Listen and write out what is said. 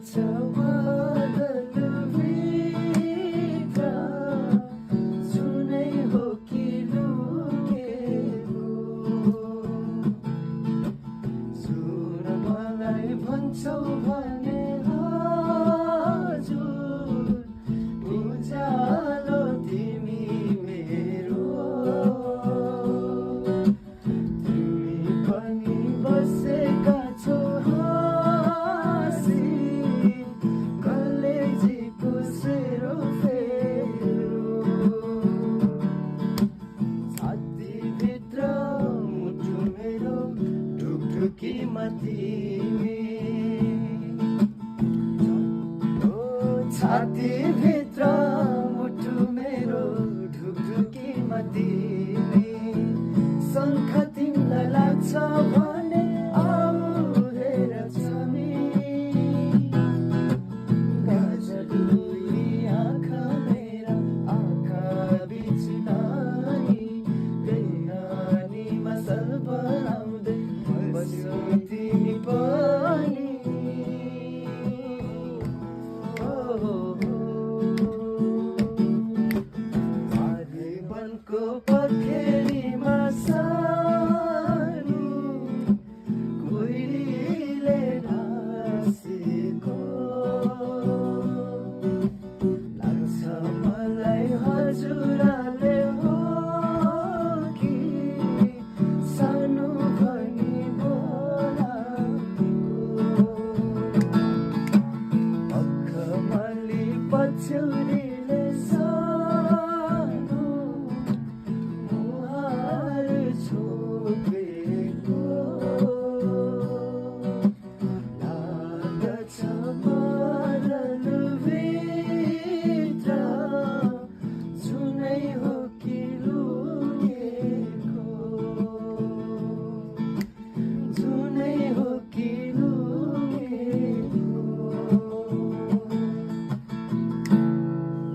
बादलभित्र जुनै हो कि लुकेको सुन मलाई भन्छौ भने हजुर उज्यालो तिमी मेरो तिमी पनि बसेका छौ हाँसी कलेजीको सेरोफेरो छातीभित्र मुटु मेरो ढुकढुकीमा तिमी छातीभित्र मुटु मेरो ढुकढुकीमा तिमी शङ्ख तिमीलाई लाग्छ भने आऊ हेर छमी गजलुई आँखा मेरा आँखा बिच नानी बेहानीमा सल बनाउँदै बस्यो तिमी पनि को पखेरीमा सानो कोइलीले हाँसेको लाग्छ मलाई हजुरले हो कि सानो भनी बोलाएको मखमली पछ्यौरी